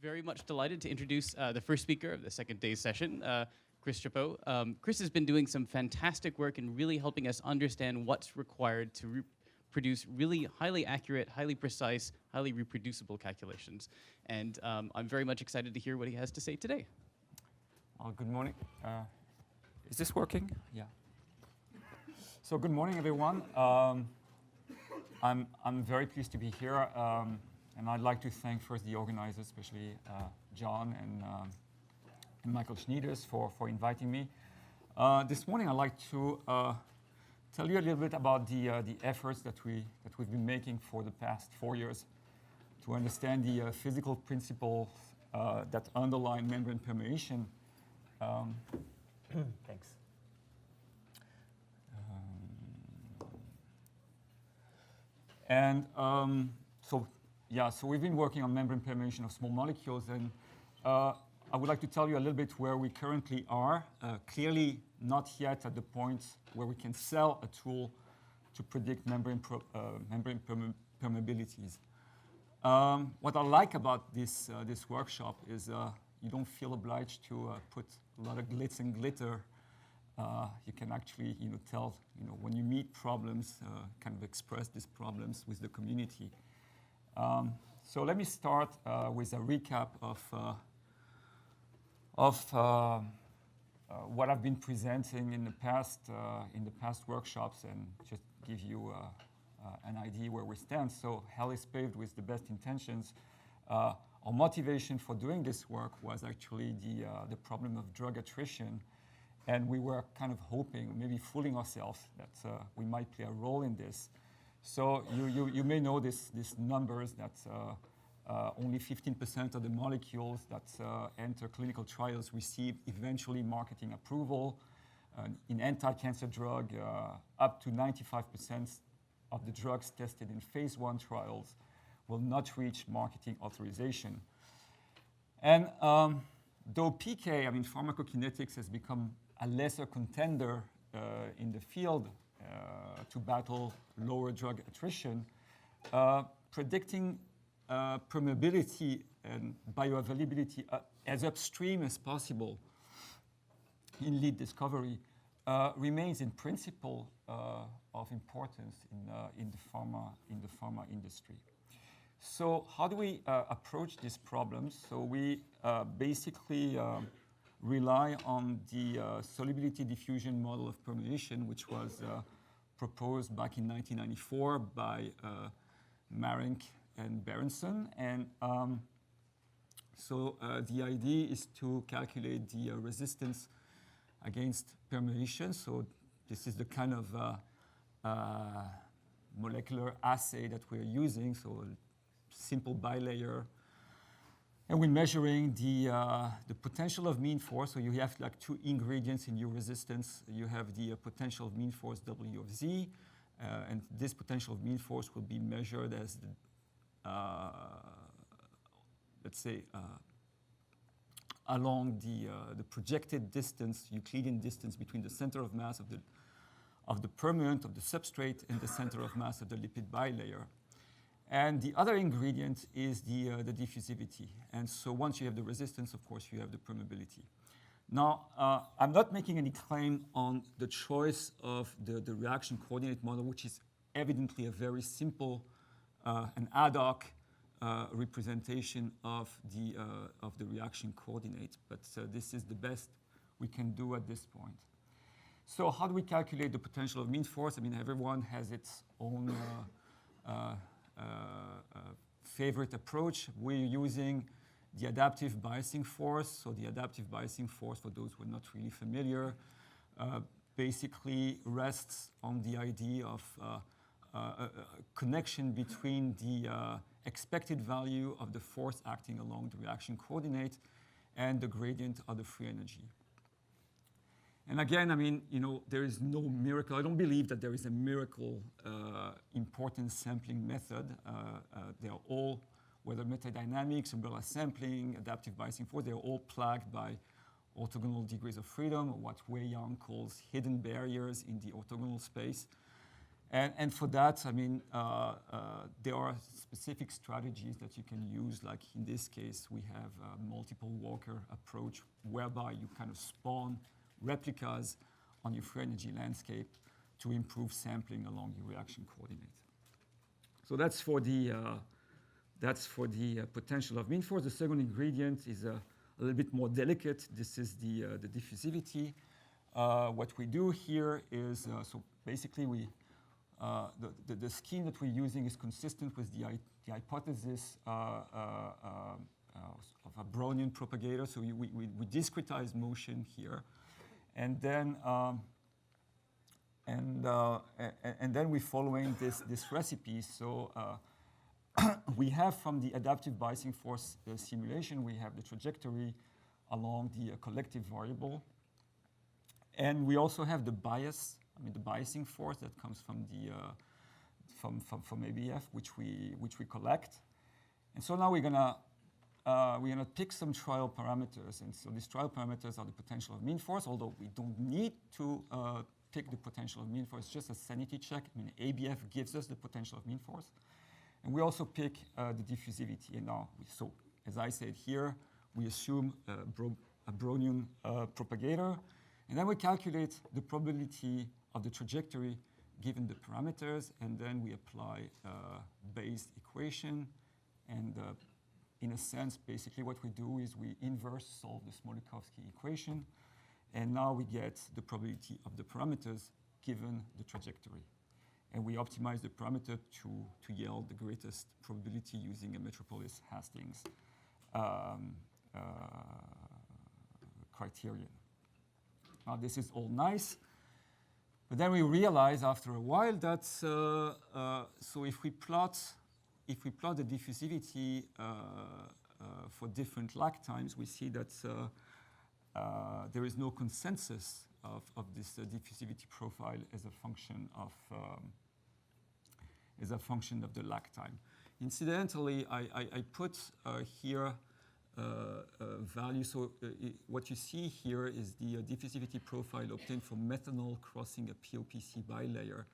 very much delighted to introduce the first speaker of the second day's session, Chris Chipot. Chris has been doing some fantastic work in really helping us understand what's required to produce really highly accurate, highly precise, highly reproducible calculations. And I'm very much excited to hear what he has to say today. Good morning. Is this working? Yeah. So good morning, everyone. I'm very pleased to be here. And I'd like to thank first the organizers, especially John and Michael Schneiders for inviting me. This morning, I'd like to tell you a little bit about the efforts that we've been making for the past 4 years to understand the physical principles that underlie membrane permeation. Thanks. So we've been working on membrane permeation of small molecules, and I would like to tell you a little bit where we currently are. Clearly not yet at the point where we can sell a tool to predict membrane permeabilities. What I like about this workshop is you don't feel obliged to put a lot of glitz and glitter. You can actually tell when you meet problems, kind of express these problems with the community. So let me start with a recap of what I've been presenting in the past workshops, and just give you an idea where we stand. So hell is paved with the best intentions. Our motivation for doing this work was actually the problem of drug attrition, and we were kind of hoping, maybe fooling ourselves, that we might play a role in this. So you may know these numbers that only 15% of the molecules that enter clinical trials receive eventually marketing approval. In anti-cancer drug, up to 95% of the drugs tested in phase 1 trials will not reach marketing authorization. And though PK, pharmacokinetics, has become a lesser contender in the field to battle lower drug attrition, predicting permeability and bioavailability as upstream as possible in lead discovery remains in principle of importance in the pharma industry. So how do we approach these problems? So we basically rely on the solubility diffusion model of permeation, which was proposed back in 1994 by Marink and Berenson. And so the idea is to calculate the resistance against permeation. So this is the kind of molecular assay that we're using, so a simple bilayer. And we're measuring the potential of mean force. So you have like two ingredients in your resistance. You have the potential of mean force W of Z, and this potential of mean force will be measured as let's say along the projected distance, Euclidean distance between the center of mass of the permeant of the substrate and the center of mass of the lipid bilayer. And the other ingredient is the diffusivity. And so once you have the resistance, of course, you have the permeability. Now, I'm not making any claim on the choice of the reaction coordinate model, which is evidently a very simple and ad hoc representation of the reaction coordinate. But this is the best we can do at this point. So how do we calculate the potential of mean force? Everyone has its own favorite approach. We're using the adaptive biasing force. So the adaptive biasing force, for those who are not really familiar, basically rests on the idea of a connection between the expected value of the force acting along the reaction coordinate and the gradient of the free energy. And again, there is no miracle. I don't believe that there is a miracle importance sampling method. They are all, whether metadynamics, umbrella sampling, adaptive biasing force, they are all plagued by orthogonal degrees of freedom, or what Wei Yang calls hidden barriers in the orthogonal space. And for that, I mean, there are specific strategies that you can use. Like in this case, we have a multiple walker approach, whereby you kind of spawn replicas on your free energy landscape to improve sampling along your reaction coordinate. So that's for the potential of mean force. The second ingredient is a little bit more delicate. This is the diffusivity. What we do here is, so basically the scheme that we're using is consistent with the hypothesis of a Brownian propagator. So we discretize motion here, and then we're following this recipe. So we have, from the adaptive biasing force simulation, we have the trajectory along the collective variable, and we also have the bias. I mean, the biasing force that comes from the from ABF, which we collect. And so now we're gonna pick some trial parameters. And so these trial parameters are the potential of mean force, although we don't need to pick the potential of mean force, just a sanity check. I mean, ABF gives us the potential of mean force. And we also pick the diffusivity. And now, so as I said here, we assume a Brownian propagator. And then we calculate the probability of the trajectory given the parameters, and then we apply Bayes' equation. And in a sense, basically what we do is we inverse solve the Smoluchowski equation, and now we get the probability of the parameters given the trajectory. And we optimize the parameter to yield the greatest probability using a Metropolis-Hastings criterion. Now this is all nice, but then we realize after a while that so if we plot the diffusivity for different lag times, we see that there is no consensus of this diffusivity profile as a function of the lag time. Incidentally, I put here value. So what you see here is the diffusivity profile obtained from methanol crossing a POPC bilayer.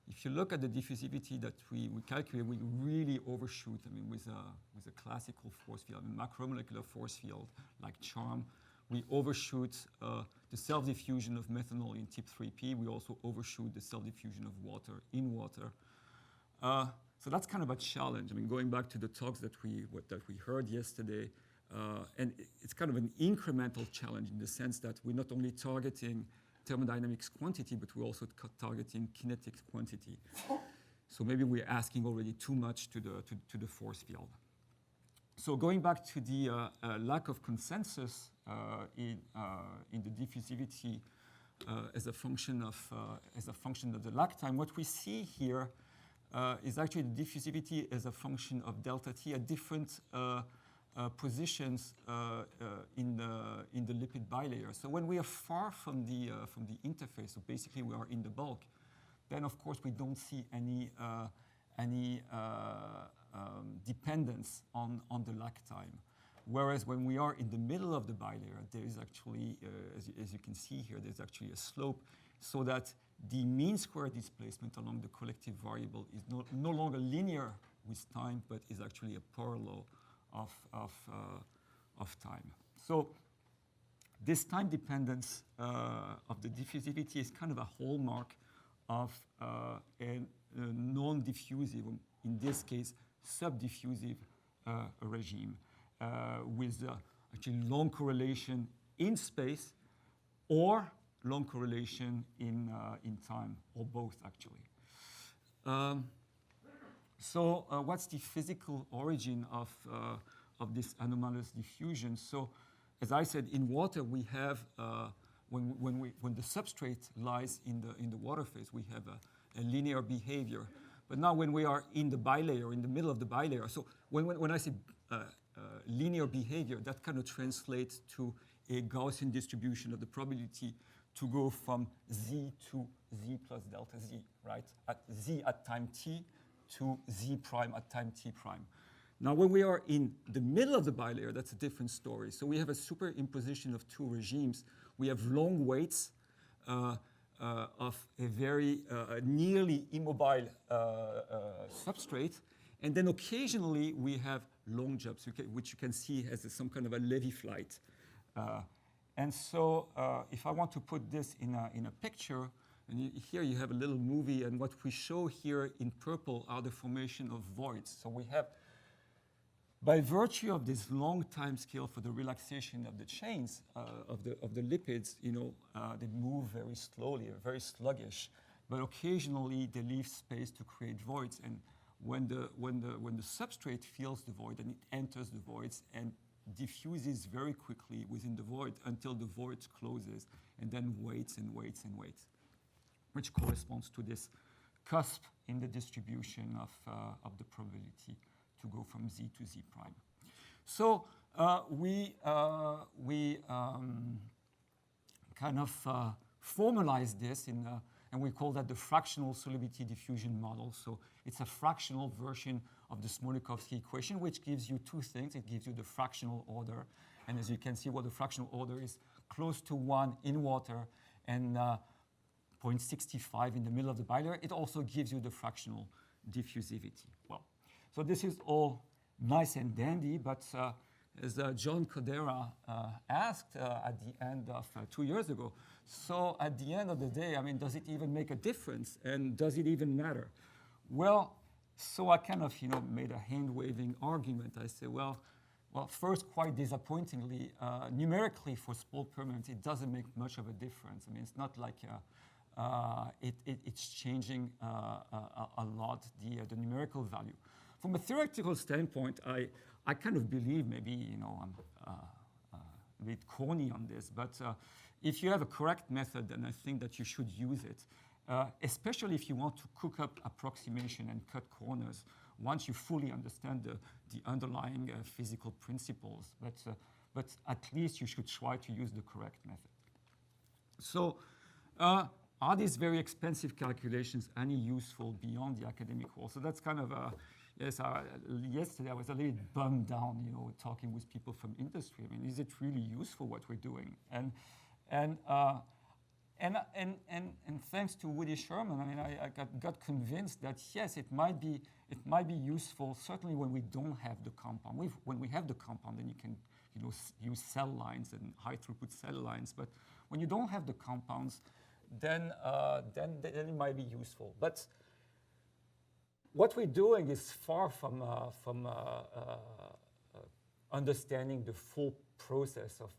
If you look at the diffusivity that we calculate, we really overshoot. I mean, with a classical force field, a macromolecular force field like CHARM, we overshoot the self-diffusion of methanol in tip 3P. We also overshoot the self-diffusion of water in water. So that's kind of a challenge. I mean, going back to the talks that we heard yesterday, and it's kind of an incremental challenge in the sense that we're not only targeting thermodynamics quantity, but we're also targeting kinetics quantity. So maybe we're asking already too much to the force field. So going back to the lack of consensus in the diffusivity as a function of the lag time, what we see here is actually the diffusivity as a function of delta T at different positions in the lipid bilayer. So when we are far from the interface, so basically we are in the bulk, then of course we don't see any dependence on the lag time. Whereas when we are in the middle of the bilayer, there is actually, as you can see here, there's actually a slope, so that the mean square displacement along the collective variable is no longer linear with time, but is actually a parallel of time. So this time dependence of the diffusivity is kind of a hallmark of a non-diffusive, in this case, subdiffusive regime with actually long correlation in space or long correlation in time, or both actually. So what's the physical origin of this anomalous diffusion? So as I said, in water we have, when the substrate lies in the water phase, we have a linear behavior. But now when we are in the bilayer, in the middle of the bilayer, so when I say linear behavior, that kind of translates to a Gaussian distribution of the probability to go from z to z plus delta z, right? At z at time t to z prime at time t prime. Now, when we are in the middle of the bilayer, that's a different story. So we have a superimposition of two regimes. We have long weights of a very nearly immobile substrate. And then occasionally we have long jumps, which you can see as some kind of a Levi flight. And so if I want to put this in a picture, and here you have a little movie, and what we show here in purple are the formation of voids. So we have, by virtue of this long time scale for the relaxation of the chains of the lipids, they move very slowly, very sluggish, but occasionally they leave space to create voids. And when the substrate fills the void, and it enters the voids and diffuses very quickly within the void until the void closes, and then waits and waits and waits, which corresponds to this cusp in the distribution of the probability to go from Z to Z prime. So we kind of formalize this and we call that the fractional solubility diffusion model. So it's a fractional version of the Smolnikovsky equation, which gives you two things. It gives you the fractional order, and as you can see, the fractional order is close to 1 in water and 0.65 in the middle of the bilayer. It also gives you the fractional diffusivity. Well, so this is all nice and dandy, but as John Chodera asked at the end of 2 years ago, so at the end of the day, I mean, does it even make a difference, and does it even matter? Well, so I kind of, made a hand-waving argument. I say, well, first, quite disappointingly, numerically for small permeability, it doesn't make much of a difference. I mean, it's not like it's changing a lot, the numerical value. From a theoretical standpoint, I kind of believe, maybe, I'm a bit corny on this, but if you have a correct method, then I think that you should use it, especially if you want to cook up approximation and cut corners once you fully understand the underlying physical principles. But at least you should try to use the correct method. So are these very expensive calculations any useful beyond the academic world? So that's kind of yes, yesterday I was a little bummed down, talking with people from industry. I mean, is it really useful what we're doing? And thanks to Woody Sherman, I mean, I got convinced that yes, it might be useful. Certainly when we don't have the compound. When we have the compound, then you can use cell lines and high throughput cell lines. But when you don't have the compounds, then it might be useful. But what we're doing is far from understanding the full process of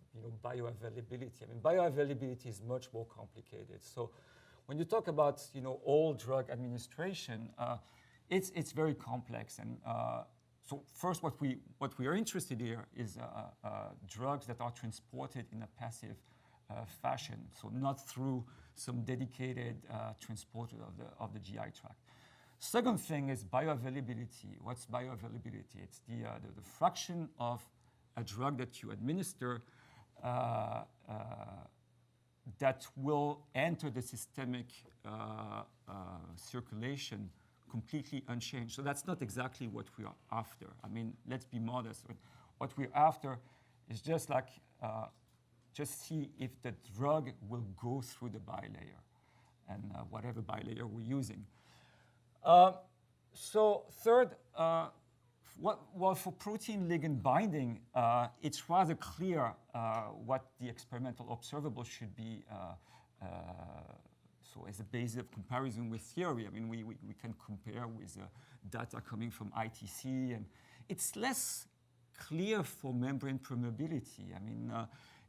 bioavailability. I mean, bioavailability is much more complicated. So when you talk about all drug administration, it's very complex. And so first, what we are interested in here is drugs that are transported in a passive fashion, so not through some dedicated transporter of the GI tract. Second thing is bioavailability. What's bioavailability? It's the fraction of a drug that you administer that will enter the systemic circulation completely unchanged. So that's not exactly what we are after. I mean, let's be modest. What we're after is just like, just see if the drug will go through the bilayer and whatever bilayer we're using. So third, for protein ligand binding, it's rather clear what the experimental observable should be. So as a basis of comparison with theory, I mean, we can compare with data coming from ITC, and it's less clear for membrane permeability. I mean,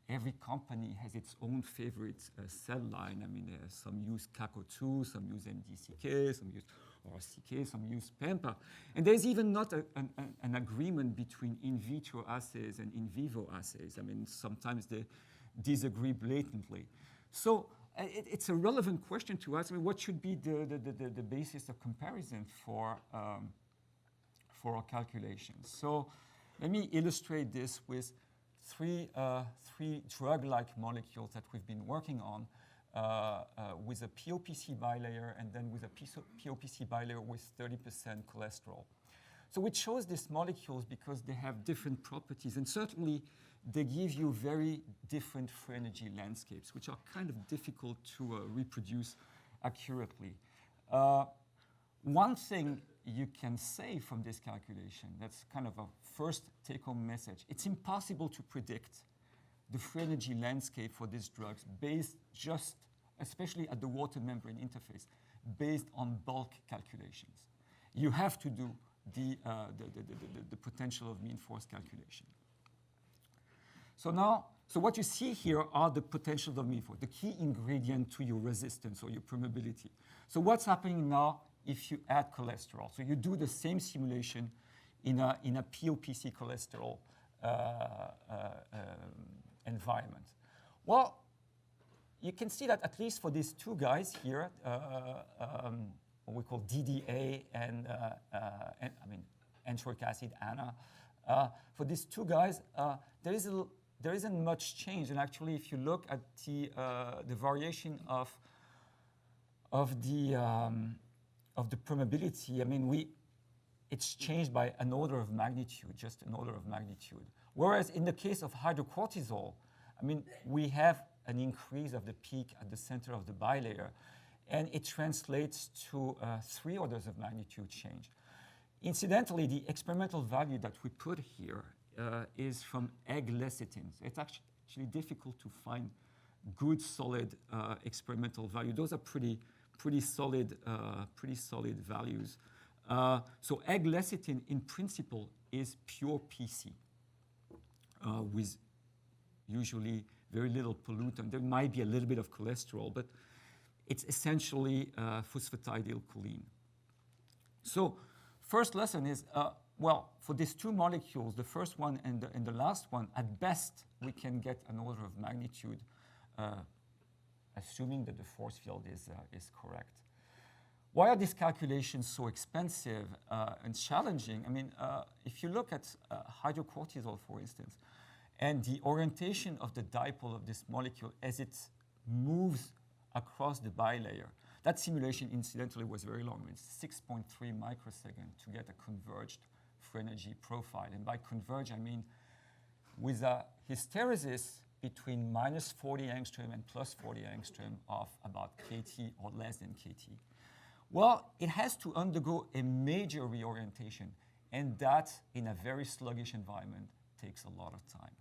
every company has its own favorite cell line. I mean, some use CACO2, some use MDCK, some use RCK, some use PEMPA. And there's even not an agreement between in vitro assays and in vivo assays. I mean, sometimes they disagree blatantly. So it's a relevant question to ask. I mean, what should be the basis of comparison for our calculations? So let me illustrate this with three drug-like molecules that we've been working on with a POPC bilayer and then with a POPC bilayer with 30% cholesterol. So we chose these molecules because they have different properties, and certainly they give you very different free energy landscapes, which are kind of difficult to reproduce accurately. One thing you can say from this calculation, that's kind of a first take-home message, it's impossible to predict the free energy landscape for these drugs based just, especially at the water membrane interface, based on bulk calculations. You have to do the potential of mean force calculation. So now, so what you see here are the potentials of mean force, the key ingredient to your resistance or your permeability. So what's happening now if you add cholesterol? So you do the same simulation in a POPC cholesterol environment. Well, you can see that at least for these two guys here, what we call DDA and enteric acid, ANA, for these two guys, there isn't much change. And actually, if you look at the variation of the permeability, I mean, it's changed by an order of magnitude, just an order of magnitude. Whereas in the case of hydrocortisol, I mean, we have an increase of the peak at the center of the bilayer, and it translates to 3 orders of magnitude change. Incidentally, the experimental value that we put here is from egg lecithins. It's actually difficult to find good, solid experimental value. Those are pretty solid values. So egg lecithin, in principle, is pure PC with usually very little pollutant. There might be a little bit of cholesterol, but it's essentially phosphatidylcholine. So first lesson is, well, for these two molecules, the first one and the last one, at best, we can get an order of magnitude, assuming that the force field is correct. Why are these calculations so expensive and challenging? I mean, if you look at hydrocortisol, for instance, and the orientation of the dipole of this molecule as it moves across the bilayer, that simulation, incidentally, was very long. It's 6.3 microseconds to get a converged free energy profile. And by converge, I mean with a hysteresis between minus 40 angstrom and plus 40 angstrom of about kT or less than kT. Well, it has to undergo a major reorientation, and that, in a very sluggish environment, takes a lot of time.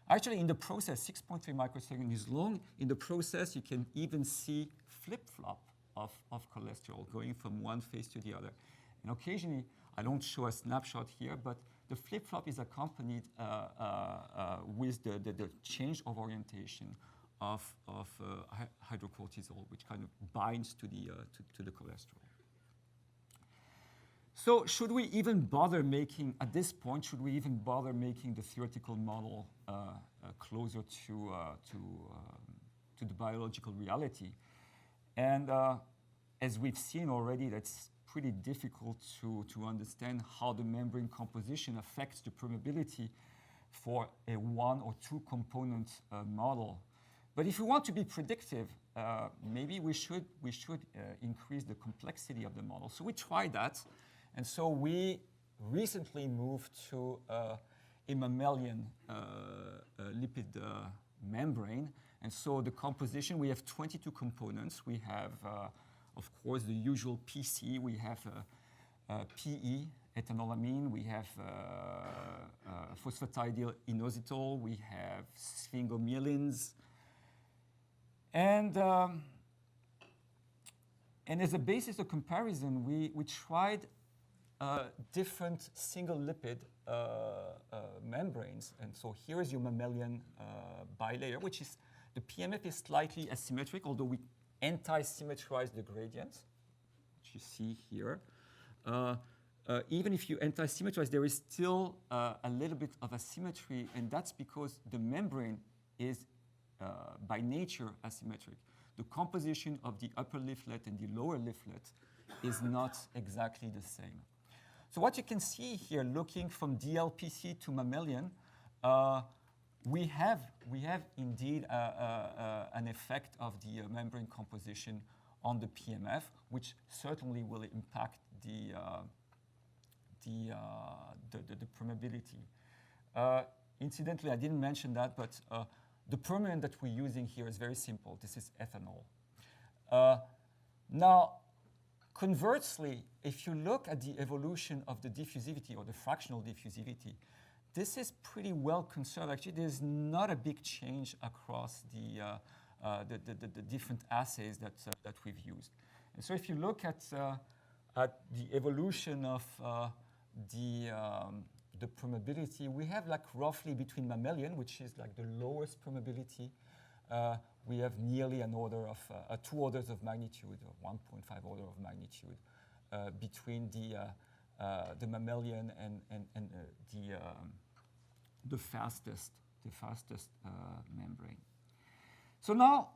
Actually, in the process, 6.3 microseconds is long. In the process, you can even see flip-flop of cholesterol going from one phase to the other. And occasionally, I don't show a snapshot here, but the flip-flop is accompanied with the change of orientation of hydrocortisol, which kind of binds to the cholesterol. So should we even bother making, at this point, should we even bother making the theoretical model closer to the biological reality? And as we've seen already, that's pretty difficult to understand how the membrane composition affects the permeability for a 1 or 2 component model. But if we want to be predictive, maybe we should increase the complexity of the model. So we tried that. And so we recently moved to a mammalian lipid membrane. And so the composition, we have 22 components. We have, of course, the usual PC. We have PE, ethanolamine. We have phosphatidyl inositol. We have sphingomyelins. And as a basis of comparison, we tried different single lipid membranes. And so here is your mammalian bilayer, which is, the PMF is slightly asymmetric, although we anti-symmetrize the gradients, which you see here. Even if you anti-symmetrize, there is still a little bit of asymmetry, and that's because the membrane is by nature asymmetric. The composition of the upper leaflet and the lower leaflet is not exactly the same. So what you can see here, looking from DLPC to mammalian, we have indeed an effect of the membrane composition on the PMF, which certainly will impact the the permeability. Incidentally, I didn't mention that, but the permeant that we're using here is very simple. This is ethanol. Now, conversely, if you look at the evolution of the diffusivity or the fractional diffusivity, this is pretty well conserved. Actually, there's not a big change across the different assays that we've used. And so if you look at the evolution of the permeability, we have like roughly between mammalian, which is like the lowest permeability, we have nearly an order of 2 orders of magnitude, or 1.5 order of magnitude, between the mammalian and the fastest membrane. So now,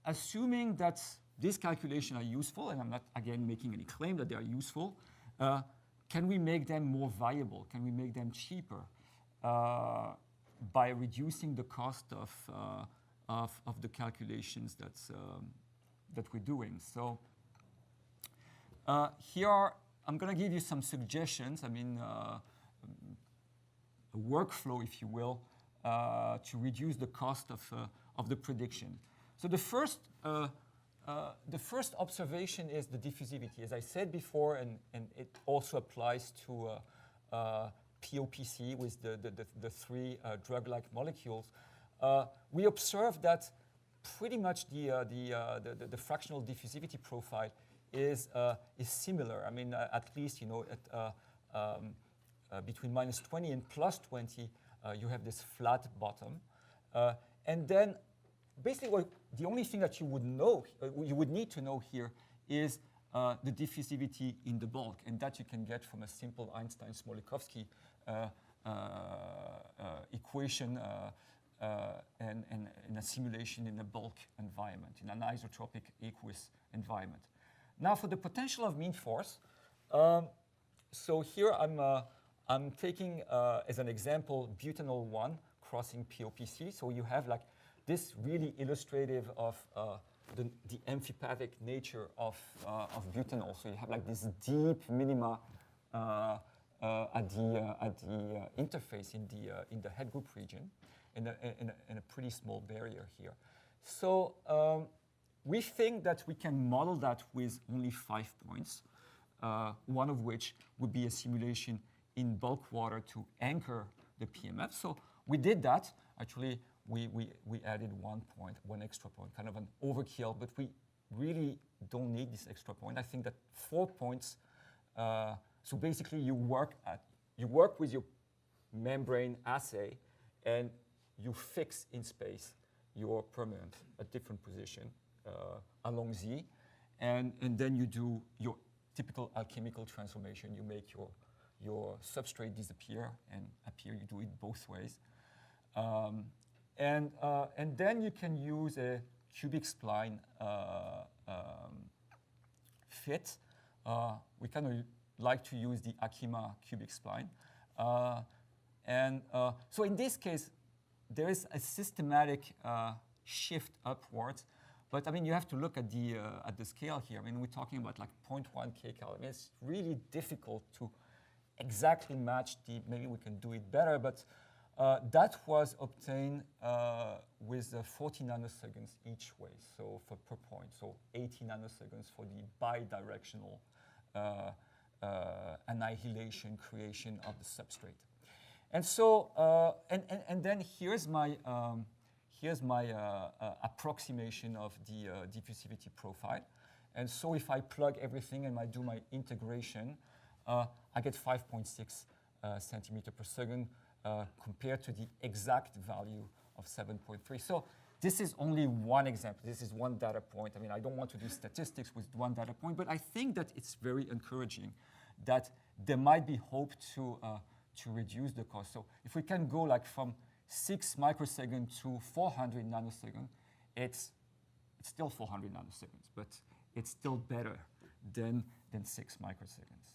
assuming that these calculations are useful, and I'm not again making any claim that they are useful, can we make them more viable? Can we make them cheaper by reducing the cost of the calculations that we're doing? So here I'm going to give you some suggestions. I mean, a workflow, if you will, to reduce the cost of the prediction. So the first observation is the diffusivity. As I said before, and it also applies to POPC with the 3 drug-like molecules, we observe that pretty much the fractional diffusivity profile is similar. I mean, at least, you know, at between -20 and +20, you have this flat bottom. And then basically the only thing that you would need to know here is the diffusivity in the bulk, and that you can get from a simple Einstein-Smoluchowski equation and in a simulation in a bulk environment, in an isotropic aqueous environment. Now for the potential of mean force, so here I'm taking as an example butanol 1 crossing POPC. So you have like this really illustrative of the amphipathic nature of butanol. So you have like this deep minima at the interface in the head group region, in a pretty small barrier here. So we think that we can model that with only 5 points, one of which would be a simulation in bulk water to anchor the PMF. So we did that. Actually, we added 1 point, 1 extra point, kind of an overkill, but we really don't need this extra point. I think that 4 points, so basically you work with your membrane assay and you fix in space your permeant at different position along Z, and then you do your typical alchemical transformation. You make your substrate disappear and appear. You do it both ways. And then you can use a cubic spline fit. We kind of like to use the Akima cubic spline. So in this case, there is a systematic shift upwards. But I mean, you have to look at the scale here. I mean, we're talking about like 0.1 kcal. I mean, it's really difficult to exactly match maybe we can do it better, but that was obtained with 40 nanoseconds each way, so per point, so 80 nanoseconds for the bidirectional annihilation creation of the substrate. And so, and then here's my approximation of the diffusivity profile. And so if I plug everything and I do my integration, I get 5.6 centimeter per second compared to the exact value of 7.3. So this is only one example. This is one data point. I mean, I don't want to do statistics with one data point, but I think that it's very encouraging that there might be hope to reduce the cost. So if we can go like from 6 microseconds to 400 nanoseconds, it's still 400 nanoseconds, but it's still better than 6 microseconds.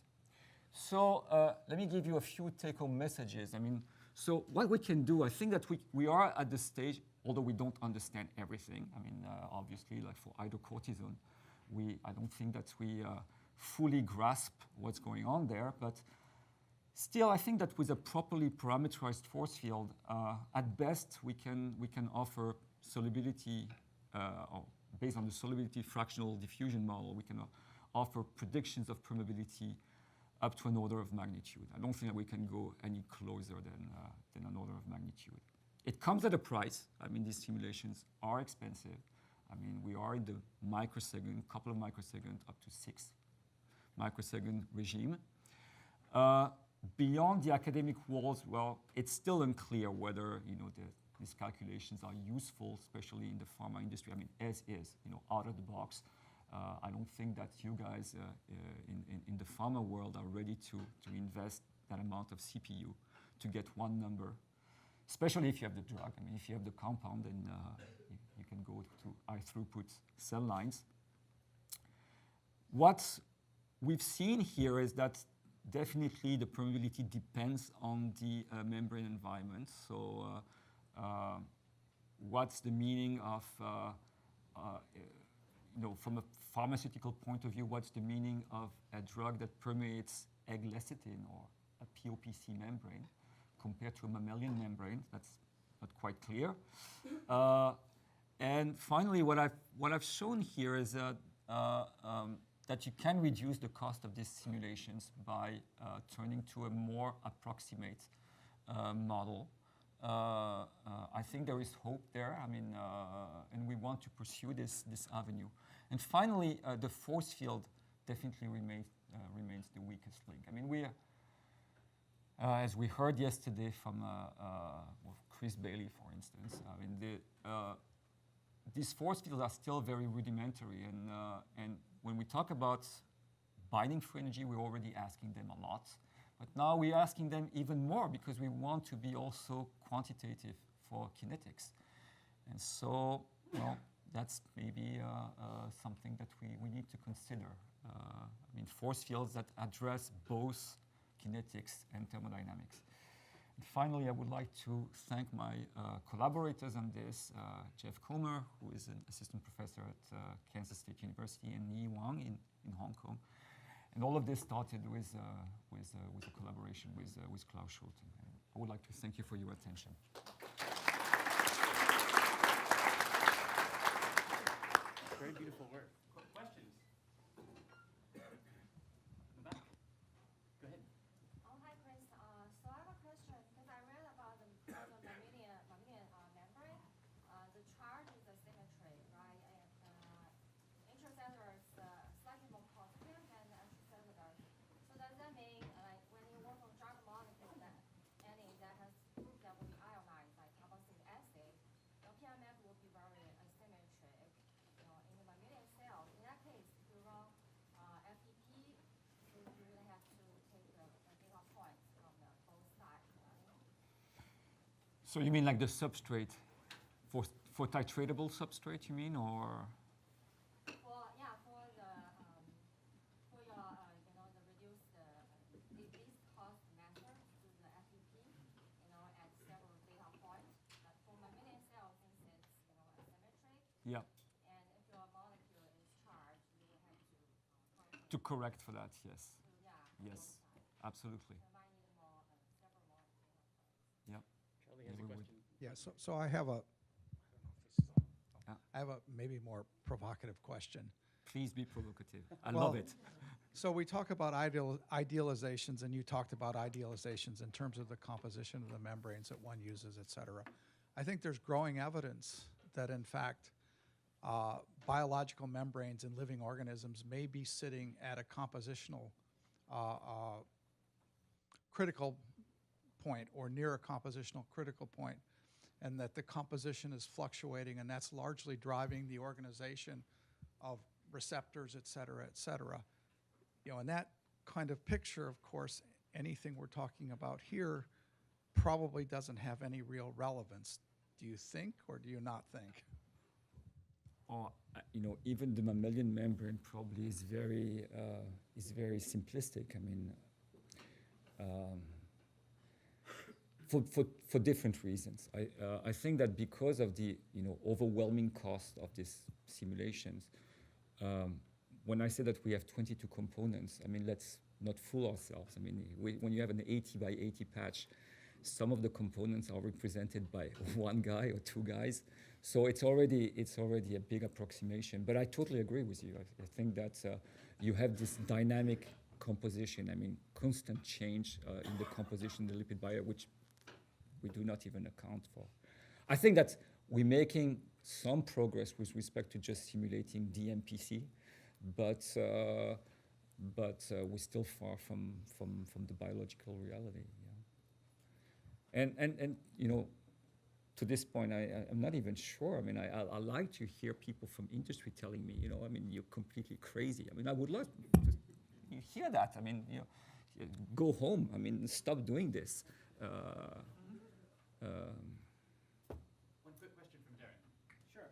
So let me give you a few take-home messages. I mean, so what we can do, I think that we are at the stage, although we don't understand everything. I mean, obviously, like for hydrocortisone, I don't think that we fully grasp what's going on there, but Still, I think that with a properly parameterized force field, at best we can offer solubility, or based on the solubility fractional diffusion model, we can offer predictions of permeability up to an order of magnitude. I don't think that we can go any closer than an order of magnitude. It comes at a price. I mean, these simulations are expensive. I mean, we are in the microsecond, couple of microsecond, up to 6 microsecond regime. Beyond the academic walls, well, it's still unclear whether these calculations are useful, especially in the pharma industry. I mean, as is, out of the box. I don't think that you guys in the pharma world are ready to invest that amount of CPU to get one number, especially if you have the drug. I mean, if you have the compound, then you can go to high throughput cell lines. What we've seen here is that definitely the permeability depends on the membrane environment. So what's the meaning of, from a pharmaceutical point of view, what's the meaning of a drug that permeates egg lecithin or a POPC membrane compared to a mammalian membrane? That's not quite clear. And finally, what I've shown here is that you can reduce the cost of these simulations by turning to a more approximate model. I think there is hope there. I mean, and we want to pursue this avenue. And finally, the force field definitely remains the weakest link. I mean, as we heard yesterday from Chris Bailey, for instance, I mean, these force fields are still very rudimentary, and when we talk about binding free energy, we're already asking them a lot. But now we're asking them even more because we want to be also quantitative for kinetics. And so, that's maybe something that we need to consider. I mean, force fields that address both kinetics and thermodynamics. And finally, I would like to thank my collaborators on this, Jeff Comer, who is an assistant professor at Kansas State University, and Yi Wang in Hong Kong. And all of this started with a collaboration with Klaus Schulte. And I would like to thank you for your attention. Very beautiful work. Questions? In the back. Go ahead. Oh, hi, Chris. So I have a question because I read about the mammalian membrane. The charge is a symmetry, right? And intracellular is slightly more positive than extracellular. So does that mean, like, when you work on drug molecule that has group that will be ionized, like carboxylic acid, your PMF will be very asymmetric. In the mammalian cells, in that case, if you run FEP, you really have to take the data points from both sides, right? So you mean like the substrate, for titratable substrate, you mean, or? For your the reduced the least cost method to the FEP, at several data points. But for mammalian cells, since it's asymmetric, Yeah. and if your molecule is charged, you will have to To correct for that, yes. Yes, Absolutely. so might need several more data points. Yeah. Charlie has Yeah, a we would. question. Yeah, so I have a, I don't know if this is on. Yeah. I have a maybe more provocative question. Please be provocative. I Well, love it. So we talk about idealizations, and you talked about idealizations in terms of the composition of the membranes that one uses, et cetera. I think there's growing evidence that, in fact, biological membranes in living organisms may be sitting at a compositional critical point or near a compositional critical point, and that the composition is fluctuating, and that's largely driving the organization of receptors, et cetera, et cetera. In that kind of picture, of course, anything we're talking about here probably doesn't have any real relevance. Do you think, or do you not think? Or, even the mammalian membrane probably is very simplistic. I mean, for different reasons. I think that because of the overwhelming cost of these simulations, when I say that we have 22 components, I mean let's not fool ourselves. I mean, when you have an 80 by 80 patch, some of the components are represented by one guy or two guys. So it's already a big approximation. But I totally agree with you. I think that you have this dynamic composition. I mean, constant change in the composition of the lipid barrier, which we do not even account for. I think that we're making some progress with respect to just simulating DMPC, but we're still far from the biological reality. Yeah. And you know, to this point, I'm not even sure. I mean, I like to hear people from industry telling me, you know, I mean, you're completely crazy. I mean, I would love to hear that. I mean, you know, go home. I mean, stop doing this. One quick question from Darren. Sure.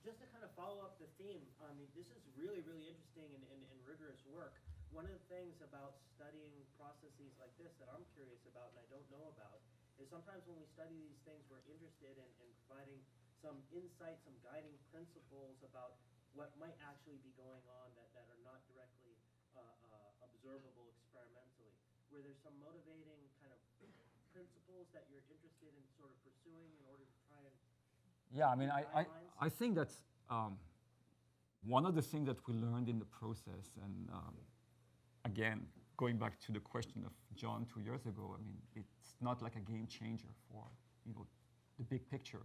Just to kind of follow up the theme, I mean, this is really, really interesting and rigorous work. One of the things about studying processes like this that I'm curious about and I don't know about is sometimes when we study these things, we're interested in providing some insight, some guiding principles about what might actually be going on that are not directly observable experimentally. Were there some motivating kind of principles that you're interested in sort of pursuing in order to try and... Yeah, I mean, I think that one of the things that we learned in the process, and again, going back to the question of John 2 years ago, I mean, it's not like a game changer for, you know, the big picture,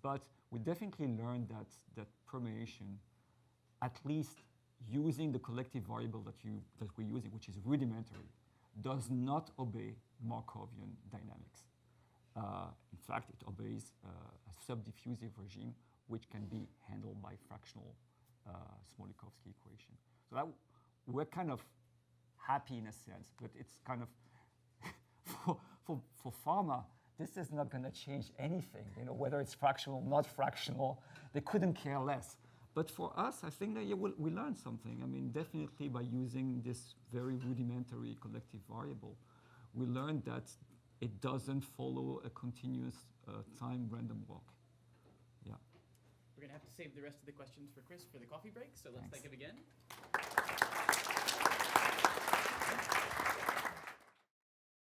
but we definitely learned that permeation, at least using the collective variable that we're using, which is rudimentary, does not obey Markovian dynamics. In fact, it obeys a sub-diffusive regime, which can be handled by fractional Smolikovsky equation. So that we're kind of happy in a sense, but it's kind of, for pharma, this is not going to change anything, you know, whether it's fractional, not fractional, they couldn't care less. But for us, I think that we learned something. I mean, definitely by using this very rudimentary collective variable, we learned that it doesn't follow a continuous time random walk. Yeah. We're going to have to save the rest of the questions for Chris for the coffee break, so let's Thanks. thank him again.